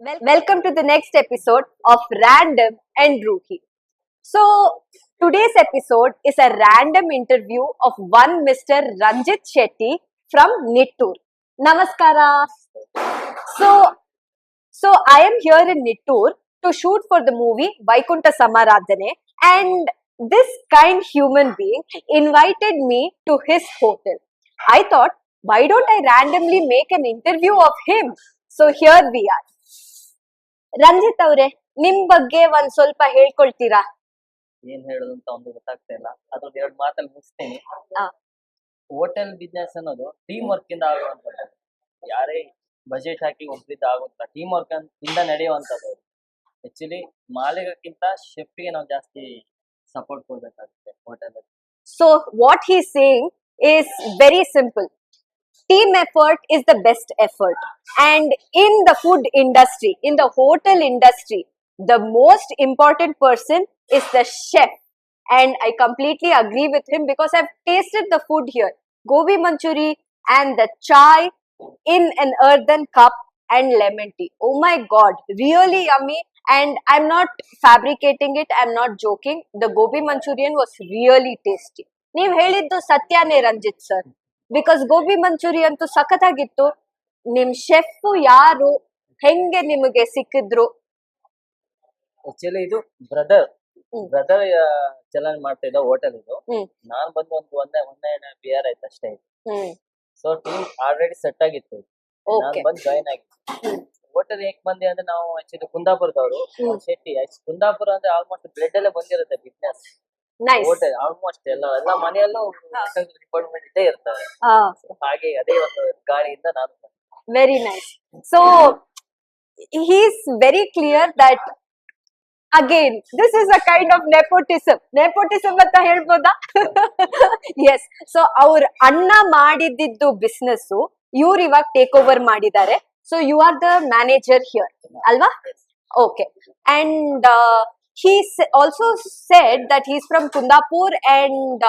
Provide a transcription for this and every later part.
Welcome to the next episode of Random and Rookie. So, today's episode is a random interview of one Mr. Ranjit Shetty from Nittur. Namaskara. So I am here in Nittur to shoot for the movie Vaikunta Samaradhane, and this kind human being invited me to his hotel. I thought, why don't I randomly make an interview of him? So here we are. Ranjit ಅವ್ರೆ, ನಿಮ್ ಬಗ್ಗೆ ಒಂದ್ ಸ್ವಲ್ಪ ಹೇಳ್ಕೊಳ್ತೀರಾ? ಏನ್ ಹೇಳೋದು ಅಂತ ಒಂದು ಗೊತ್ತಾಗ್ತಾ ಇಲ್ಲ. ಅದ್ರದ್ದು ಎರಡು ಮಾತಲ್ಲಿ ಮುಗಿಸ್ತೀನಿ. ಹೋಟೆಲ್ ಬಿಸ್ನೆಸ್ ಅನ್ನೋದು ಟೀಮ್ ವರ್ಕ್ ಇಂದ ಆಗುವಂತದ್ದು. ಯಾರೇ ಬಜೆಟ್ ಹಾಕಿ ಒಬ್ಬರಿಂದ ಆಗುವಂತ ಟೀಮ್ ವರ್ಕ್ ಇಂದ ನಡೆಯುವಂತದ್ದು. ಆಕ್ಚುಲಿ ಮಾಲೀಕಕ್ಕಿಂತ ಶೆಫ್ಗೆ ನಾವು ಜಾಸ್ತಿ ಸಪೋರ್ಟ್ ಕೊಡ್ಬೇಕಾಗುತ್ತೆ ಹೋಟೆಲ್ ಅಲ್ಲಿ. So what he's saying is very simple. Team effort is the best effort, and in the food industry, in the hotel industry, the most important person is the chef. And I completely agree with him because I've tasted the food here. Gobi manchuri and the chai in an earthen cup and lemon tea. Oh my god, really yummy. And I'm not fabricating it, I'm not joking. The gobi manchurian was really tasty. ನೀವ್ ಹೇಳಿದ್ದು ಸತ್ಯನೇ Ranjit sir, because gobi manchurian ಅಂತೂ ಸಖತ್ತಾಗಿತ್ತು. ನಿಮ್ chef ಯಾರು, ಹೆಂಗೆ ನಿಮಗೆ ಸಿಕ್ಕಿದ್ರು? Actually ಇದು ಬ್ರದರ್ ಚಲನ್ ಮಾಡ್ತಾ ಇದ್ದ ಹೋಟೆಲ್ ಇದು. ನಾನ್ ಬಂದು ಒಂದೇ ಬಿಯರ್ ಆಯ್ತು ಅಷ್ಟೇ. ಸೊ ಟೀಮ್ ಆಲ್ರೆಡಿ ಸೆಟ್ ಆಗಿತ್ತು, ನಾನು ಬಂದು ಜಾಯಿನ್ ಆಗಿತ್ತು. ಹೋಟೆಲ್ ಹೇಗ್ ಬಂದೆ ಅಂದ್ರೆ ನಾವು ಆಕ್ಚುಲಿ ಕುಂದಾಪುರದವರು, ಶೆಟ್ಟಿ. ಕುಂದಾಪುರ ಅಂದ್ರೆ ಆಲ್ಮೋಸ್ಟ್ ಬ್ಲಡ್ ಅಲ್ಲೇ ಬಂದಿರುತ್ತೆ ಬಿಸ್ನೆಸ್. ಹೋಟೆಲ್ ಆಲ್ಮೋಸ್ಟ್ ಎಲ್ಲ ಮನೆಯಲ್ಲೂ ಡಿಪಾರ್ಟ್ಮೆಂಟ್ ಇದ್ದೇ ಇರ್ತಾರೆ. ಹಾಗೆ ಅದೇ ಒಂದು ಗಾಳಿಯಿಂದ ನಾನು. Very nice. So he is very clear that again this is a kind of nepotism ಅಂತ ಹೇಳ್ಬೋದಾ? yes. ಸೊ ಅವ್ರ ಅಣ್ಣ ಮಾಡಿದ್ದು ಬಿಸ್ನೆಸ್ ಇವ್ರು ಇವಾಗ ಟೇಕ್ ಓವರ್ ಮಾಡಿದ್ದಾರೆ. So you are the manager here ಅಲ್ವಾ? Okay. And he also said that he's from Kundapur and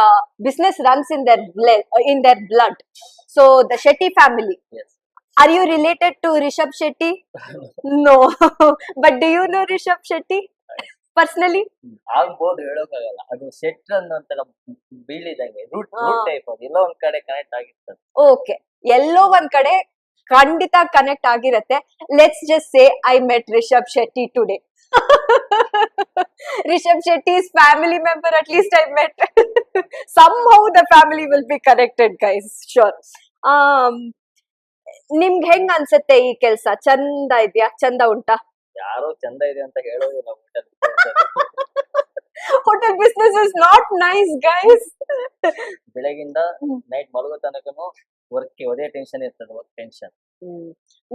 business runs in their blood. So the Shetty family. Yes. Are you related to Rishabh Shetty? No. But do you know Rishabh Shetty personally? ಆಗ್ಬೋದು, ಹೇಳೋಕ್ಕಾಗಲ್ಲ. ಅದು ಶೆಟ್ರ್ ಅನ್ನೋ ಬೀಳಿದಂಗೆ root type ಅದು ಎಲ್ಲೋ ಒಂದ್ ಕಡೆ connect ಆಗಿರ್ತದೆ. Okay, ಎಲ್ಲೋ ಒಂದ್ ಕಡೆ ಖಂಡಿತ ಕನೆಕ್ಟ್ ಆಗಿರತ್ತೆ. Let's just say I met Rishabh Shetty today. Rishabh Shetty's family member at least I met. Somehow the family will be connected, guys, sure. ನಿಮ್ಗೆ ಹೆಂಗ್ ಅನ್ಸುತ್ತೆ ಈ ಕೆಲ್ಸ? ಚಂದ ಇದೆಯಾ? ಚಂದ ಉಂಟಾ? ಯಾರೋ ಚಂದ ಇದೆ ಅಂತ ಹೇಳೋದಿಲ್ಲ. Hotel business is not nice, guys. ಬೆಳಗಿಂದ ನೈಟ್ ಮಲಗೋ ತನಕನು ವರ್ಕ್ ಅದೇ ಟೆನ್ಷನ್ ಇರ್ತದೆ, work tension.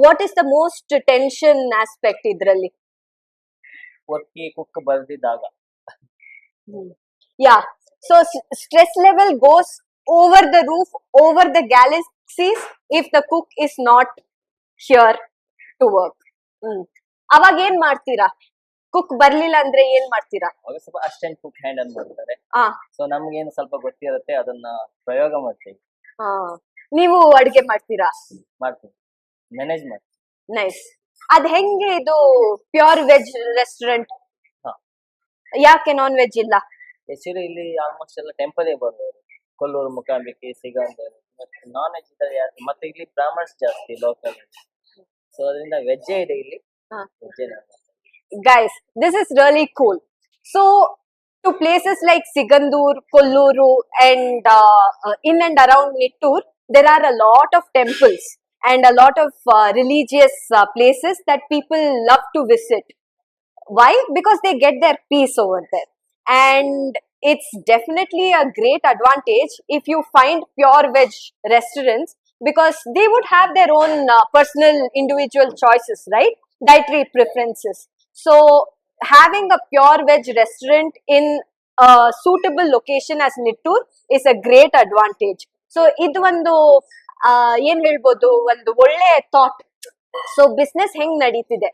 What is the most tension aspect ಇದ್ರಲ್ಲಿ? Varkey cook ಬರ್ದಿದ್ದಾಗ. Yeah. So stress level goes over the roof, over the galaxies if the cook is not here to work. ಅವಾಗ ಏನ್ ಮಾಡ್ತೀರಾ? Cook ಬರ್ಲಿಲ್ಲ ಅಂದ್ರೆ ಏನ್ ಮಾಡ್ತೀರಾ? ಅವಾಗ ಸ್ವಲ್ಪ ಅಸಿಸ್ಟೆಂಟ್ ಕುಕ್ ಹ್ಯಾಂಡಲ್ ಮಾಡ್ತಾರೆ. ಸೊ ನಮ್ಗೇನು ಸ್ವಲ್ಪ ಗೊತ್ತಿರುತ್ತೆ, ಅದನ್ನ ಪ್ರಯೋಗ ಮಾಡ್ತೀವಿ. ನೀವು ಅಡ್ಗೆ ಮಾಡ್ತೀರಾ? ಮಾಡ್ತೀವಿ, ಮ್ಯಾನೇಜ್ ಮಾಡ್ತೀವಿ. ನೈಸ್. ಅದ್ ಹೆಂಗೆ ಇದು ಪ್ಯೂರ್ ವೆಜ್ ರೆಸ್ಟೋರೆಂಟ್? ಯಾಕೆ ನಾನ್ ವೆಜ್ ಇಲ್ಲ? ಆಕ್ಚುಲಿ ಇಲ್ಲಿ ಆಲ್ಮೋಸ್ಟ್ ಎಲ್ಲ ಟೆಂಪಲ್ ಬರ್ಬೋದು. ಕೊಲ್ಲೂರು, ಮುಕಾಂಬಿಕೆ, ಸಿಗಂದೂರು. ನಾನ್ ವೆಜ್ ಇದ್ದಾರೆ, ಮತ್ತೆ ಇಲ್ಲಿ ಬ್ರಾಹ್ಮಣ್ಸ್ ಜಾಸ್ತಿ ಲೋಕಲ್. ಸೊ ಅದರಿಂದ ವೆಜ್ಜೇ ಇದೆ ಇಲ್ಲಿ. Guys, this is really cool. So to places like Sigandur, Kolluru and in and around Nittur, there are a lot of temples and a lot of religious places that people love to visit. Why? Because they get their peace over there. And it's definitely a great advantage if you find pure veg restaurants, because they would have their own personal individual choices, right? Dietary preferences. So having a pure veg restaurant in a suitable location as Nittur is a great advantage. So idu ಒಂದು ಏನ್ ಹೇಳ್ಬೋದು, ಒಂದು ಒಳ್ಳೆ thought. So business ಹೆಂಗ್ ನಡೀತಿದೆ?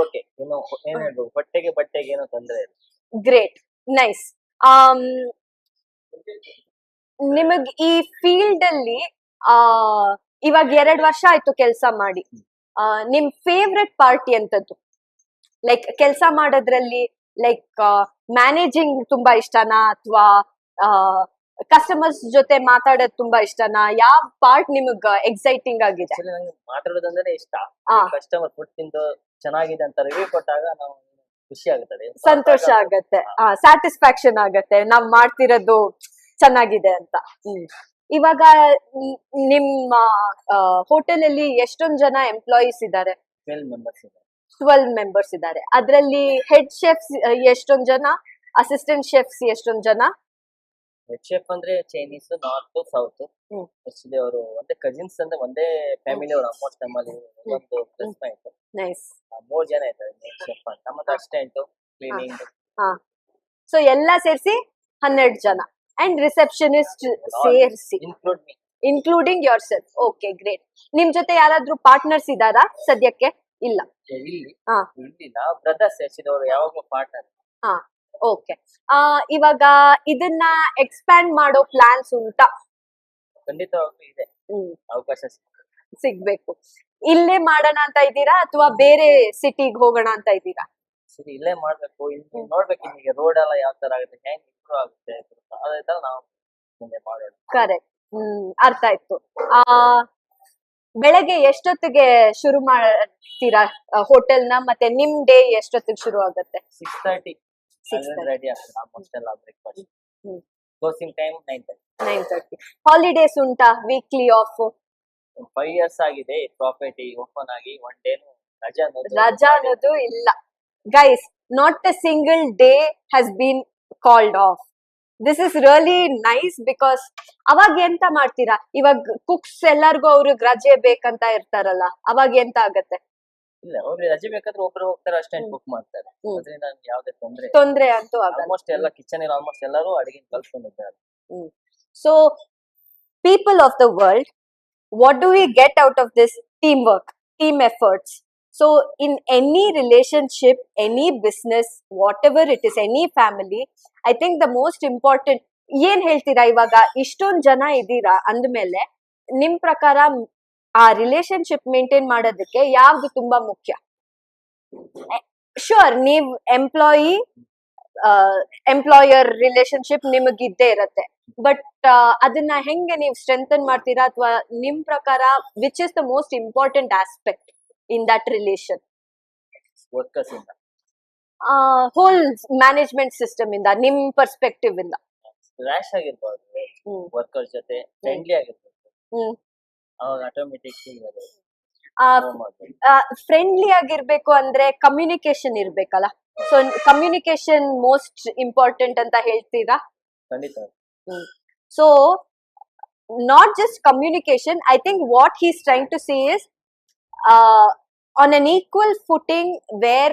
Okay, ಇನ್ನು ಏನ್ ಹೇಳ್ಬೋದು, ಬಟ್ಟೆಗೆ ಏನೋ ತೊಂದರೆ ಇಲ್ಲ. Great, nice. ನಿಮಗ್ ಈ ಫೀಲ್ಡ್ ಅಲ್ಲಿ ಇವಾಗ 2 ವರ್ಷ ಆಯ್ತು ಕೆಲಸ ಮಾಡಿ. ನಿಮ್ ಫೇವ್ರೆಟ್ ಪಾರ್ಟಿ ಅಂತದ್ದು, ಲೈಕ್ ಕೆಲಸ ಮಾಡೋದ್ರಲ್ಲಿ, ಲೈಕ್ ಮ್ಯಾನೇಜಿಂಗ್ ತುಂಬಾ ಇಷ್ಟನಾ ಅಥವಾ ಕಸ್ಟಮರ್ಸ್ ಜೊತೆ ಮಾತಾಡೋದ್ ತುಂಬಾ ಇಷ್ಟನಾ? ಯಾವ ಪಾರ್ಟ್ ನಿಮಗ್ ಎಕ್ಸೈಟಿಂಗ್ ಆಗಿದೆ? Actually ನಂಗೆ ಮಾತಾಡೋದಂದ್ರೆ ಇಷ್ಟ. ಆ. ಕಸ್ಟಮರ್ ಫುಡ್ ತಿಂದು ಚೆನ್ನಾಗಿದೆ ಅಂತ ರಿವ್ಯೂ ಕೊಟ್ಟಾಗ ನಾವು ಖುಷಿ ಆಗುತ್ತದೆ. ಸಂತೋಷ ಆಗತ್ತೆ, ಸ್ಯಾಟಿಸ್ಫ್ಯಾಕ್ಷನ್ ಆಗತ್ತೆ, ನಾವ್ ಮಾಡ್ತಿರೋದು ಚೆನ್ನಾಗಿದೆ ಅಂತ. ಇವಾಗ ನಿಮ್ಮ ಹೋಟೆಲ್ ಅಲ್ಲಿ ಎಷ್ಟೊಂದ್ ಜನ ಎಂಪ್ಲಾಯೀಸ್ ಇದ್ದಾರೆ? 12 ಮೆಂಬರ್ಸ್ ಇದೆ. 12 ಮೆಂಬರ್ಸ್ ಇದ್ದಾರೆ. ಅದ್ರಲ್ಲಿ ಹೆಡ್ ಶೆಫ್ಸ್ ಎಷ್ಟೊಂದ್ ಜನ, ಅಸಿಸ್ಟೆಂಟ್ ಶೆಫ್ಸ್ ಎಷ್ಟೊಂದ್ ಜನ? ಹೆಡ್ ಶೆಫ್ ಅಂದ್ರೆ ಚೈನೀಸ್, ನಾರ್ತ್, ಸೌತ್. ಆಕ್ಚುಲಿ ಅವರು ಒಂದೇ ಕಸಿನ್ಸ್ ಅಂದ್ರೆ ಒಂದೇ ಫ್ಯಾಮಿಲಿ ಅವರು ಆಲ್ಮೋಸ್ಟ್ ನಮ್ಮಲ್ಲಿ ಒಂದು ಪ್ಲಸ್ ಪಾಯಿಂಟ್. ನೈಸ್. 3 ಜನ ಇದ್ದಾರೆ ಮೇನ್ ಶೆಫ್ ಅಂತ, ಮತ್ತೆ ಅಸಿಸ್ಟೆಂಟ್, ಕ್ಲೀನಿಂಗ್. ಸೊ ಎಲ್ಲ ಸೇರಿಸಿ 12 ಜನ ಅಂಡ್ ರಿಸೆಪ್ಷನಿಸ್ಟ್ ಸೇರಿಸಿ, include me, including your self. Okay, great. ನಿಮ್ ಜೊತೆ ಯಾರಾದ್ರೂ ಪಾರ್ಟ್ನರ್ಸ್ ಇದಾರಾ ಸದ್ಯಕ್ಕೆ? ಇಲ್ಲ. ಇಲ್ಲಿಲ್ಲ, ಬ್ರದರ್ಸ್ ಆಕ್ಚುಲಿ ಅವರು ಯಾವಾಗಲೂ ಪಾರ್ಟ್ನರ್. ಓಕೆ. ಇವಾಗ ಇದನ್ನ ಎಕ್ಸ್ಪ್ಯಾಂಡ್ ಮಾಡೋ ಪ್ಲಾನ್ಸ್ ಉಂಟಾ? ಖಂಡಿತವಾಗ್ಲೂ ಇದೆ, ಅವಕಾಶ ಸಿಗ್ಬೇಕು. ಇಲ್ಲೇ ಮಾಡೋಣ ಅಂತ ಇದ್ದೀರಾ ಅಥವಾ ಬೇರೆ ಸಿಟಿಗೆ ಹೋಗೋಣ ಅಂತ ಇದ್ದೀರಾ? ಸರಿ, ಇಲ್ಲೇ ಮಾಡ್ಬೇಕು. ಇಲ್ಲಿ ನೋಡ್ಬೇಕು ನಿಮಗೆ ರೋಡ್ ಎಲ್ಲ ಯಾವ ತರ ಆಗುತ್ತೆ, ಹೆಂಗ್ ಇಂಪ್ರೂವ್ ಆಗುತ್ತೆ, ಅದೇ ತರ ನಾವು ಮುಂದೆ ಮಾಡೋಣ. ಕರೆಕ್ಟ್. ಅರ್ಥ ಆಯ್ತು. ಬೆಳಗ್ಗೆ ಎಷ್ಟೊತ್ತಿಗೆ ಶುರು ಮಾಡ್ತೀರಾ ಹೋಟೆಲ್ನ? ಮತ್ತೆ ನಿಮ್ ಡೇ ಎಷ್ಟೊತ್ತಿಗೆ ಶುರು ಆಗುತ್ತೆ? 6:30 ರೆಡಿ ಆಗ್ತದೆ ಆಲ್ಮೋಸ್ಟ್ ಎಲ್ಲ ಬ್ರೇಕ್ಫಾಸ್ಟ್. Closing time 9:30. ಹಾಲಿಡೇಸ್ ಉಂಟಾ? Weekly of? 5 years ಆಗಿದೆ ಪ್ರಾಪರ್ಟಿ ಓಪನ್ ಆಗಿ, ಒನ್ ಡೇನು ರಜಾ ಅನ್ನೋದು ಇಲ್ಲ. Guys, not a single day has been called of. This is really nice because ಅವಾಗ ಎಂತ ಮಾಡ್ತೀರಾ? ಇವಾಗ ಕುಕ್ಸ್ ಎಲ್ಲಾರ್ಗು ಅವ್ರಿಗೆ ರಜೆ ಬೇಕಂತ ಇರ್ತಾರಲ್ಲ, ಅವಾಗ ಎಂತ ಆಗತ್ತೆ? ಇಲ್ಲ, ಅವ್ರಿಗೆ ರಜೆ ಬೇಕಾದ್ರೆ ಒಬ್ರು ಹೋಗ್ತಾರೆ, ಅಷ್ಟೇ ಕುಕ್ ಮಾಡ್ತಾರೆ. ಅದರಿಂದ ಯಾವ್ದೇ ತೊಂದ್ರೆ ಅಂತೂ ಆಗಲ್ಲ. ಆಲ್ಮೋಸ್ಟ್ ಎಲ್ಲ ಕಿಚನ್ ಅಲ್ಲಿ ಆಲ್ಮೋಸ್ಟ್ ಎಲ್ಲರೂ ಅಡಿಗೆ ಕಲ್ತ್ಕೊಂಡಿದ್ದಾರೆ. So people of the world, what do we get out of this teamwork, team efforts? So in any relationship, any business, whatever it is, any family, I think the most important, ಏನ್ ಹೇಳ್ತೀರಾ ಇವಾಗ ಇಷ್ಟೊಂದ್ ಜನ ಇದ್ದೀರಾ ಅಂದ್ಮೇಲೆ ನಿಮ್ ಪ್ರಕಾರ ಆ ರಿಲೇಶನ್ಶಿಪ್ ಮೇಂಟೈನ್ ಮಾಡೋದಕ್ಕೆ ಯಾವ್ದು ತುಂಬಾ ಮುಖ್ಯ? ಶೂರ್, ನೀವ್ ಎಂಪ್ಲಾಯರ್ ರಿಲೇಶನ್ಶಿಪ್ ನಿಮಗಿದ್ದೇ ಇರತ್ತೆ, ಬಟ್ ಅದನ್ನ ಹೆಂಗೆ ನೀವು ಸ್ಟ್ರೆಂಥನ್ ಮಾಡ್ತೀರಾ? ಅಥವಾ ನಿಮ್ ಪ್ರಕಾರ which is the most important aspect in that relation? Workers ಇಂದ, ಹೋಲ್ ಮ್ಯಾನೇಜ್ಮೆಂಟ್ ಸಿಸ್ಟಮ್ ಇಂದ, ನಿಮ್ ಪರ್ಸ್ಪೆಕ್ಟಿವ್ ಇಂದ. ರ್ಯಾಶ್ ಆಗಿರ್ಬಾರ್ದು, ವರ್ಕರ್ ಜೊತೆ ಫ್ರೆಂಡ್ಲಿ ಆಗಿರ್ಬೇಕು, ಅವಾಗ ಆಟೋಮೆಟಿಕ್ ಫ್ರೆಂಡ್ಲಿ ಆಗಿರ್ಬೇಕು ಅಂದ್ರೆ ಕಮ್ಯುನಿಕೇಶನ್ ಇರ್ಬೇಕಲ್ಲ. ಸೊ ಕಮ್ಯುನಿಕೇಶನ್ ಮೋಸ್ಟ್ ಇಂಪಾರ್ಟೆಂಟ್ ಅಂತ ಹೇಳ್ತೀರಾ? ಖಂಡಿತ. So not just communication, I think what he's trying to say is on an equal footing where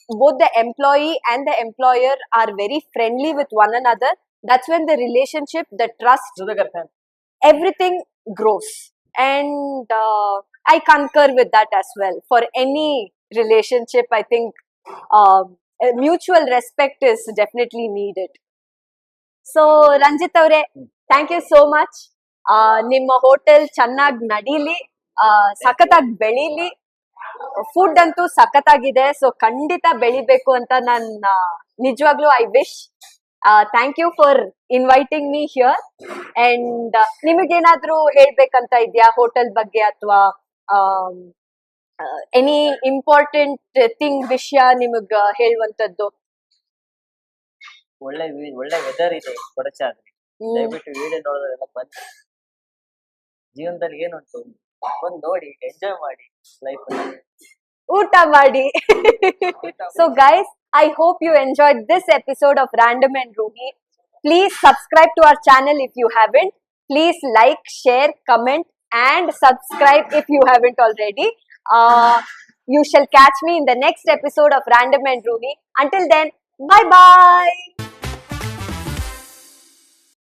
both the employee and the employer are very friendly with one another. That's when the relationship, the trust, everything grows. And I concur with that as well. For any relationship, I think mutual respect is definitely needed. So Ranjith ಅವರೇ, thank you so much. ನಿಮ್ಮ hotel ಚೆನ್ನಾಗಿ ನಡೀಲಿ, ಸಖತ್ತಾಗಿ ಬೆಳೀಲಿ. Food ಅಂತೂ ಸಖತ್ತಾಗಿದೆ, so ಖಂಡಿತ ಬೆಳಿಬೇಕು ಅಂತ ನಾನು ನಿಜವಾಗ್ಲೂ I wish. Thank you for inviting me here. And ನಿಮಗೇನಾದ್ರೂ ಹೇಳ್ಬೇಕಂತ ಇದೆಯಾ ಹೋಟೆಲ್ ಬಗ್ಗೆ, ಅಥವಾ ಎನಿ ಇಂಪಾರ್ಟೆಂಟ್ ಥಿಂಗ್, ವಿಷಯ ನಿಮಗ್ ಹೇಳುವಂತದ್ದು? ಒಳ್ಳೆ ವೆದರ್ ಇದೆ ಕೊಡಚಾದ್ರಿ, ದಯವಿಟ್ಟು ವಿಡಿಯೋ ನೋಡೋದೆಲ್ಲ ಬಂದು ಜೀವನದಲ್ಲಿ ಏನುಂಟು ಬಂದು ನೋಡಿ, ಎಂಜಾಯ್ ಮಾಡಿ ಲೈಫ್, ಊಟ ಮಾಡಿ. So guys, I hope you enjoyed this episode of Random and Ruhi. Please subscribe to our channel if you haven't. Please like, share, comment and subscribe if you haven't already. You shall catch me in the next episode of Random and Ruhi. Until then, bye bye.